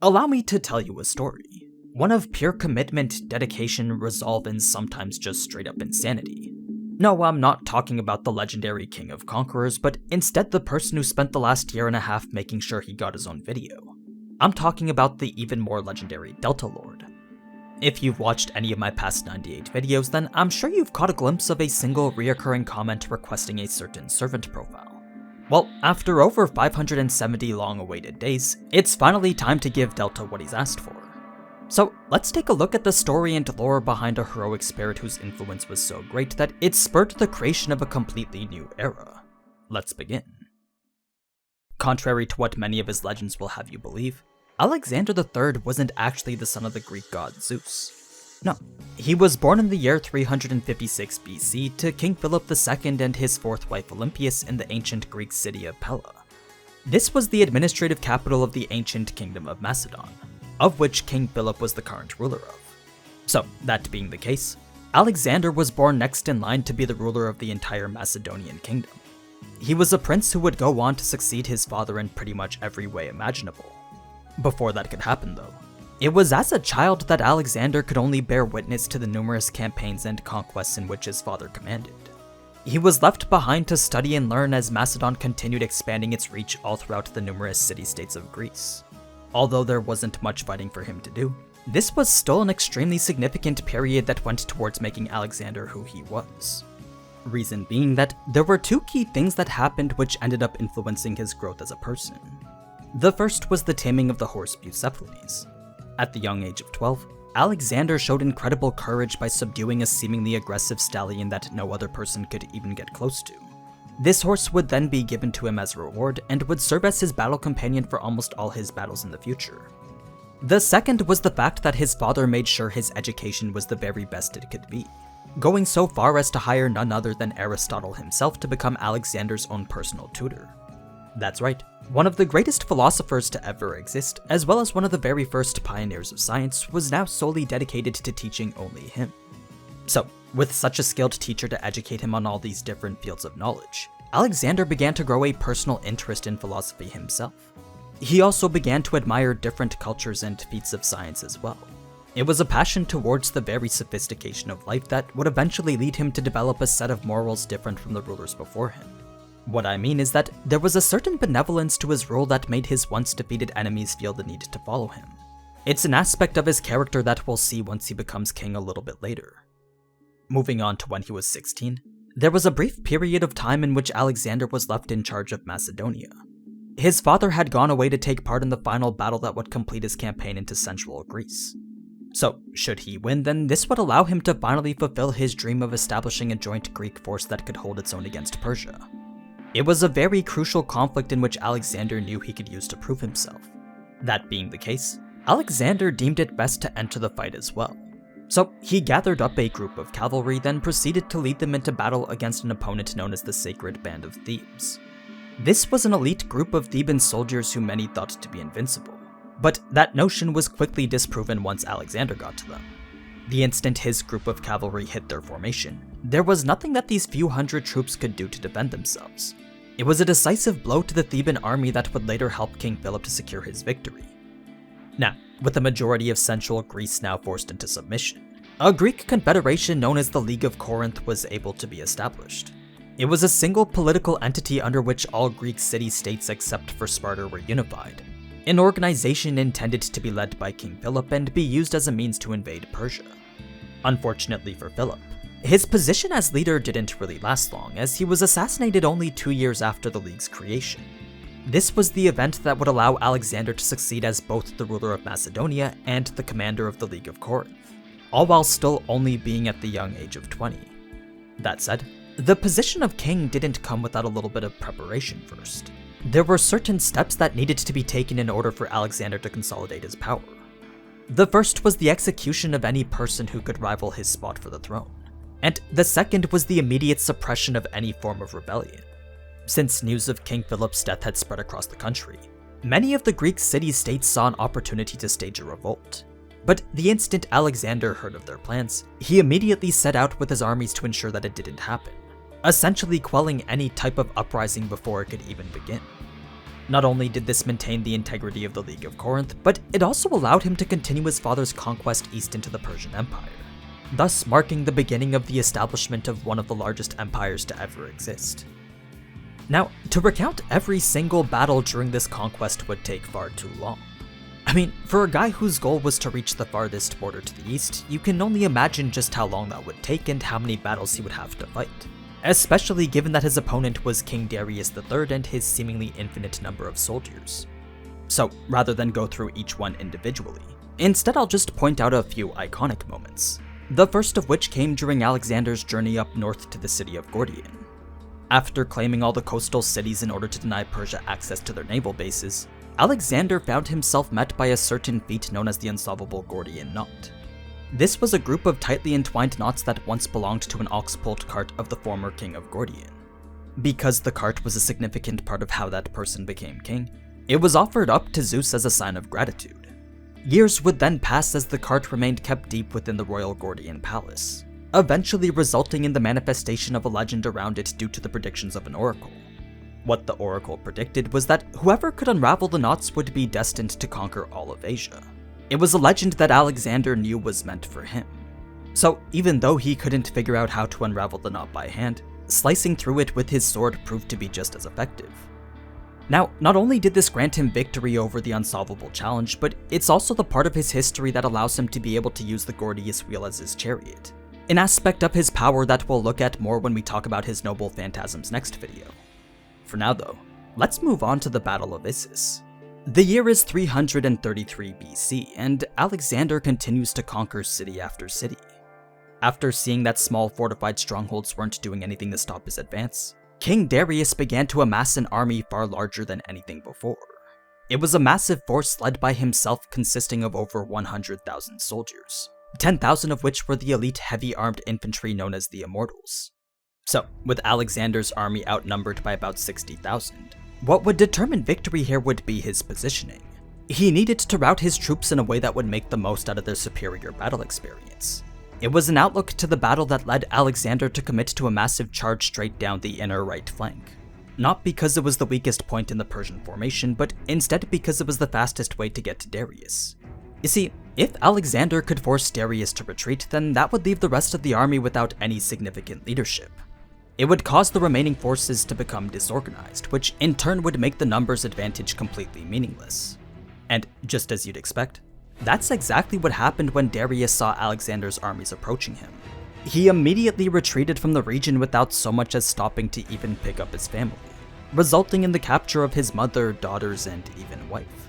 Allow me to tell you a story. One of pure commitment, dedication, resolve, and sometimes just straight up insanity. No, I'm not talking about the legendary King of Conquerors, but instead the person who spent the last year and a half making sure he got his own video. I'm talking about the even more legendary Delta Lord. If you've watched any of my past 98 videos, then I'm sure you've caught a glimpse of a single reoccurring comment requesting a certain servant profile. Well, after over 570 long-awaited days, it's finally time to give Delta what he's asked for. So let's take a look at the story and lore behind a heroic spirit whose influence was so great that it spurred the creation of a completely new era. Let's begin. Contrary to what many of his legends will have you believe, Alexander III wasn't actually the son of the Greek god Zeus. No, he was born in the year 356 BC to King Philip II and his fourth wife Olympias in the ancient Greek city of Pella. This was the administrative capital of the ancient kingdom of Macedon, of which King Philip was the current ruler of. So, that being the case, Alexander was born next in line to be the ruler of the entire Macedonian kingdom. He was a prince who would go on to succeed his father in pretty much every way imaginable. Before that could happen though, it was as a child that Alexander could only bear witness to the numerous campaigns and conquests in which his father commanded. He was left behind to study and learn as Macedon continued expanding its reach all throughout the numerous city-states of Greece. Although there wasn't much fighting for him to do, this was still an extremely significant period that went towards making Alexander who he was. Reason being that there were two key things that happened which ended up influencing his growth as a person. The first was the taming of the horse Bucephalus. At the young age of 12, Alexander showed incredible courage by subduing a seemingly aggressive stallion that no other person could even get close to. This horse would then be given to him as a reward and would serve as his battle companion for almost all his battles in the future. The second was the fact that his father made sure his education was the very best it could be, going so far as to hire none other than Aristotle himself to become Alexander's own personal tutor. That's right, one of the greatest philosophers to ever exist, as well as one of the very first pioneers of science, was now solely dedicated to teaching only him. So, with such a skilled teacher to educate him on all these different fields of knowledge, Alexander began to grow a personal interest in philosophy himself. He also began to admire different cultures and feats of science as well. It was a passion towards the very sophistication of life that would eventually lead him to develop a set of morals different from the rulers before him. What I mean is that there was a certain benevolence to his rule that made his once defeated enemies feel the need to follow him. It's an aspect of his character that we'll see once he becomes king a little bit later. Moving on to when he was 16, there was a brief period of time in which Alexander was left in charge of Macedonia. His father had gone away to take part in the final battle that would complete his campaign into central Greece. So, should he win, then this would allow him to finally fulfill his dream of establishing a joint Greek force that could hold its own against Persia. It was a very crucial conflict in which Alexander knew he could use to prove himself. That being the case, Alexander deemed it best to enter the fight as well. So he gathered up a group of cavalry, then proceeded to lead them into battle against an opponent known as the Sacred Band of Thieves. This was an elite group of Theban soldiers who many thought to be invincible, but that notion was quickly disproven once Alexander got to them. The instant his group of cavalry hit their formation, there was nothing that these few hundred troops could do to defend themselves. It was a decisive blow to the Theban army that would later help King Philip to secure his victory. Now, with the majority of central Greece now forced into submission, a Greek confederation known as the League of Corinth was able to be established. It was a single political entity under which all Greek city-states except for Sparta were unified, an organization intended to be led by King Philip and be used as a means to invade Persia. Unfortunately for Philip, his position as leader didn't really last long, as he was assassinated only 2 years after the League's creation. This was the event that would allow Alexander to succeed as both the ruler of Macedonia and the commander of the League of Corinth, all while still only being at the young age of 20. That said, the position of king didn't come without a little bit of preparation first. There were certain steps that needed to be taken in order for Alexander to consolidate his power. The first was the execution of any person who could rival his spot for the throne, and the second was the immediate suppression of any form of rebellion. Since news of King Philip's death had spread across the country, many of the Greek city-states saw an opportunity to stage a revolt. But the instant Alexander heard of their plans, he immediately set out with his armies to ensure that it didn't happen, essentially quelling any type of uprising before it could even begin. Not only did this maintain the integrity of the League of Corinth, but it also allowed him to continue his father's conquest east into the Persian Empire, thus marking the beginning of the establishment of one of the largest empires to ever exist. Now, to recount every single battle during this conquest would take far too long. I mean, for a guy whose goal was to reach the farthest border to the east, you can only imagine just how long that would take and how many battles he would have to fight, especially given that his opponent was King Darius III and his seemingly infinite number of soldiers. So, rather than go through each one individually, instead I'll just point out a few iconic moments, the first of which came during Alexander's journey up north to the city of Gordian. After claiming all the coastal cities in order to deny Persia access to their naval bases, Alexander found himself met by a certain feat known as the Unsolvable Gordian knot. This was a group of tightly entwined knots that once belonged to an ox-pulled cart of the former king of Gordian. Because the cart was a significant part of how that person became king, it was offered up to Zeus as a sign of gratitude. Years would then pass as the cart remained kept deep within the royal Gordian palace, eventually resulting in the manifestation of a legend around it due to the predictions of an oracle. What the oracle predicted was that whoever could unravel the knots would be destined to conquer all of Asia. It was a legend that Alexander knew was meant for him. So even though he couldn't figure out how to unravel the knot by hand, slicing through it with his sword proved to be just as effective. Now, not only did this grant him victory over the unsolvable challenge, but it's also the part of his history that allows him to be able to use the Gordius wheel as his chariot, an aspect of his power that we'll look at more when we talk about his noble phantasms next video. For now though, let's move on to the Battle of Issus. The year is 333 BC, and Alexander continues to conquer city after city. After seeing that small fortified strongholds weren't doing anything to stop his advance, King Darius began to amass an army far larger than anything before. It was a massive force led by himself consisting of over 100,000 soldiers, 10,000 of which were the elite heavy-armed infantry known as the Immortals. So, with Alexander's army outnumbered by about 60,000, what would determine victory here would be his positioning. He needed to route his troops in a way that would make the most out of their superior battle experience. It was an outlook to the battle that led Alexander to commit to a massive charge straight down the inner right flank. Not because it was the weakest point in the Persian formation, but instead because it was the fastest way to get to Darius. You see, if Alexander could force Darius to retreat, then that would leave the rest of the army without any significant leadership. It would cause the remaining forces to become disorganized, which in turn would make the numbers advantage completely meaningless. And just as you'd expect, that's exactly what happened when Darius saw Alexander's armies approaching him. He immediately retreated from the region without so much as stopping to even pick up his family, resulting in the capture of his mother, daughters, and even wife.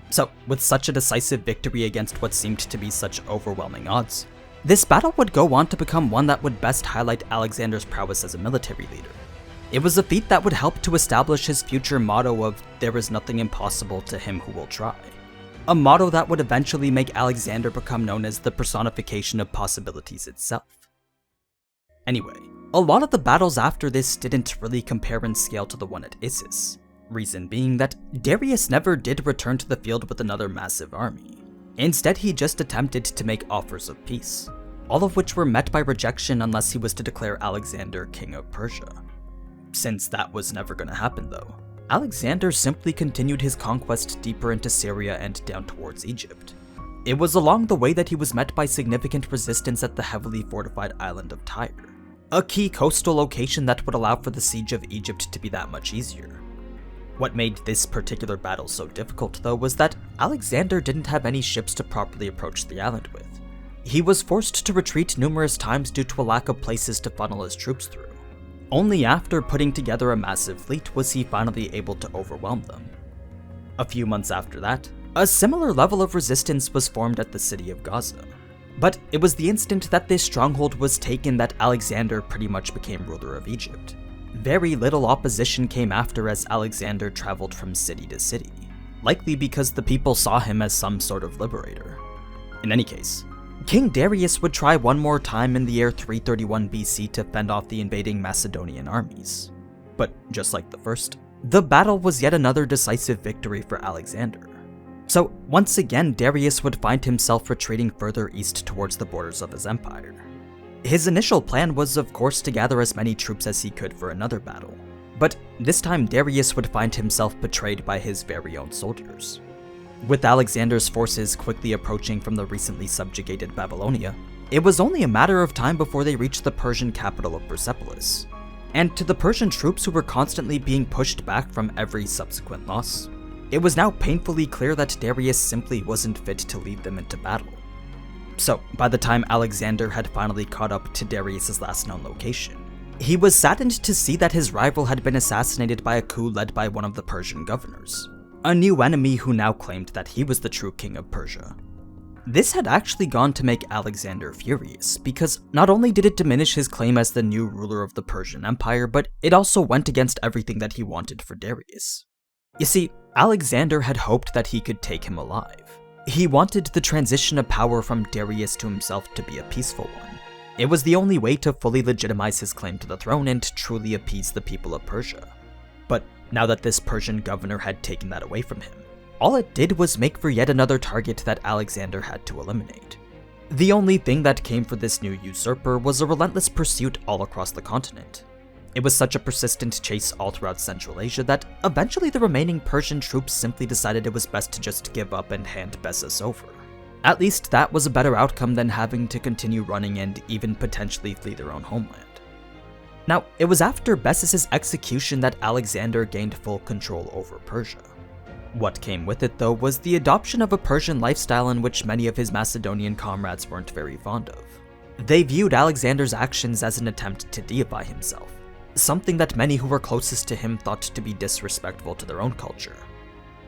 So, with such a decisive victory against what seemed to be such overwhelming odds, this battle would go on to become one that would best highlight Alexander's prowess as a military leader. It was a feat that would help to establish his future motto of "There is nothing impossible to him who will try." A motto that would eventually make Alexander become known as the personification of possibilities itself. Anyway, a lot of the battles after this didn't really compare in scale to the one at Issus, reason being that Darius never did return to the field with another massive army. Instead, he just attempted to make offers of peace, all of which were met by rejection unless he was to declare Alexander king of Persia. Since that was never going to happen though, Alexander simply continued his conquest deeper into Syria and down towards Egypt. It was along the way that he was met by significant resistance at the heavily fortified island of Tyre, a key coastal location that would allow for the siege of Egypt to be that much easier. What made this particular battle so difficult though was that Alexander didn't have any ships to properly approach the island with. He was forced to retreat numerous times due to a lack of places to funnel his troops through. Only after putting together a massive fleet was he finally able to overwhelm them. A few months after that, a similar level of resistance was formed at the city of Gaza. But it was the instant that this stronghold was taken that Alexander pretty much became ruler of Egypt. Very little opposition came after as Alexander traveled from city to city, likely because the people saw him as some sort of liberator. In any case, King Darius would try one more time in the year 331 BC to fend off the invading Macedonian armies. But just like the first, the battle was yet another decisive victory for Alexander. So once again, Darius would find himself retreating further east towards the borders of his empire. His initial plan was of course to gather as many troops as he could for another battle, But this time Darius would find himself betrayed by his very own soldiers. With Alexander's forces quickly approaching from the recently subjugated Babylonia, it was only a matter of time before they reached the Persian capital of Persepolis. And to the Persian troops who were constantly being pushed back from every subsequent loss, it was now painfully clear that Darius simply wasn't fit to lead them into battle. So, by the time Alexander had finally caught up to Darius's last known location, he was saddened to see that his rival had been assassinated by a coup led by one of the Persian governors, a new enemy who now claimed that he was the true king of Persia. This had actually gone to make Alexander furious, because not only did it diminish his claim as the new ruler of the Persian Empire, but it also went against everything that he wanted for Darius. You see, Alexander had hoped that he could take him alive. He wanted the transition of power from Darius to himself to be a peaceful one. It was the only way to fully legitimize his claim to the throne and truly appease the people of Persia. But now that this Persian governor had taken that away from him, all it did was make for yet another target that Alexander had to eliminate. The only thing that came for this new usurper was a relentless pursuit all across the continent. It was such a persistent chase all throughout Central Asia that eventually the remaining Persian troops simply decided it was best to just give up and hand Bessus over. At least that was a better outcome than having to continue running and even potentially flee their own homeland. Now, it was after Bessus's execution that Alexander gained full control over Persia. What came with it, though, was the adoption of a Persian lifestyle in which many of his Macedonian comrades weren't very fond of. They viewed Alexander's actions as an attempt to deify himself, something that many who were closest to him thought to be disrespectful to their own culture.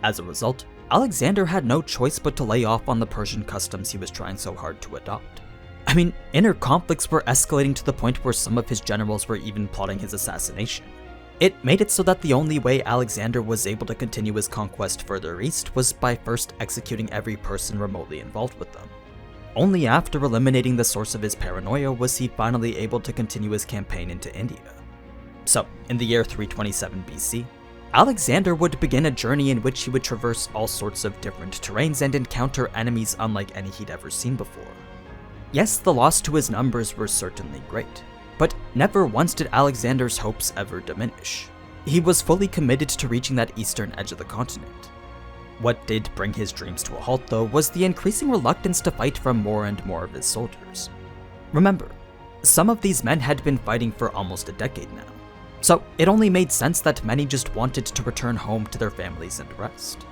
As a result, Alexander had no choice but to lay off on the Persian customs he was trying so hard to adopt. I mean, inner conflicts were escalating to the point where some of his generals were even plotting his assassination. It made it so that the only way Alexander was able to continue his conquest further east was by first executing every person remotely involved with them. Only after eliminating the source of his paranoia was he finally able to continue his campaign into India. So, in the year 327 BC, Alexander would begin a journey in which he would traverse all sorts of different terrains and encounter enemies unlike any he'd ever seen before. Yes, the loss to his numbers were certainly great, but never once did Alexander's hopes ever diminish. He was fully committed to reaching that eastern edge of the continent. What did bring his dreams to a halt, though, was the increasing reluctance to fight from more and more of his soldiers. Remember, some of these men had been fighting for almost a decade now, so it only made sense that many just wanted to return home to their families and rest.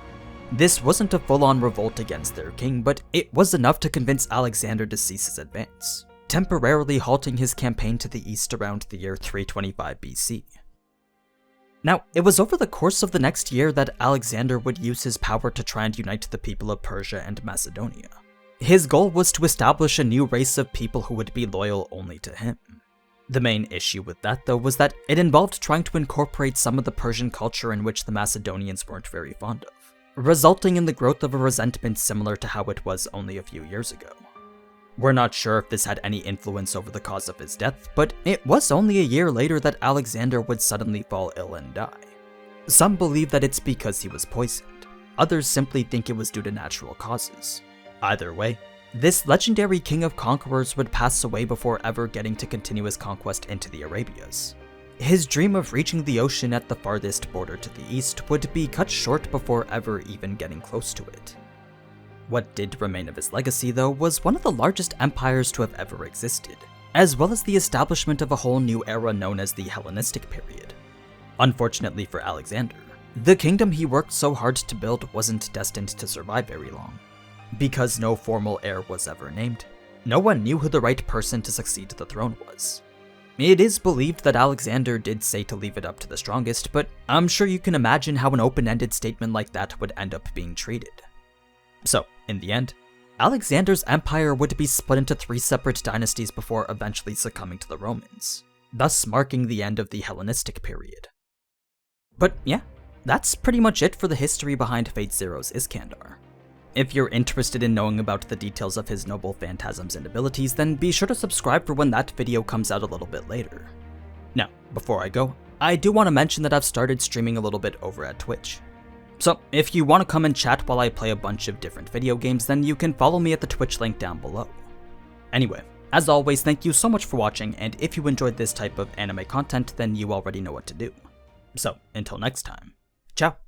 This wasn't a full-on revolt against their king, but it was enough to convince Alexander to cease his advance, temporarily halting his campaign to the east around the year 325 BC. Now, it was over the course of the next year that Alexander would use his power to try and unite the people of Persia and Macedonia. His goal was to establish a new race of people who would be loyal only to him. The main issue with that, though, was that it involved trying to incorporate some of the Persian culture in which the Macedonians weren't very fond of, resulting in the growth of a resentment similar to how it was only a few years ago. We're not sure if this had any influence over the cause of his death, but it was only a year later that Alexander would suddenly fall ill and die. Some believe that it's because he was poisoned, others simply think it was due to natural causes. Either way, this legendary King of Conquerors would pass away before ever getting to continue his conquest into the Arabias. His dream of reaching the ocean at the farthest border to the east would be cut short before ever even getting close to it. What did remain of his legacy, though, was one of the largest empires to have ever existed, as well as the establishment of a whole new era known as the Hellenistic period. Unfortunately for Alexander, the kingdom he worked so hard to build wasn't destined to survive very long. Because no formal heir was ever named, no one knew who the right person to succeed the throne was. It is believed that Alexander did say to leave it up to the strongest, but I'm sure you can imagine how an open-ended statement like that would end up being treated. So, in the end, Alexander's empire would be split into 3 separate dynasties before eventually succumbing to the Romans, thus marking the end of the Hellenistic period. But yeah, that's pretty much it for the history behind Fate Zero's Iskandar. If you're interested in knowing about the details of his noble phantasms and abilities, then be sure to subscribe for when that video comes out a little bit later. Now, before I go, I do want to mention that I've started streaming a little bit over at Twitch. So, if you want to come and chat while I play a bunch of different video games, then you can follow me at the Twitch link down below. Anyway, as always, thank you so much for watching, and if you enjoyed this type of anime content, then you already know what to do. So, until next time, ciao.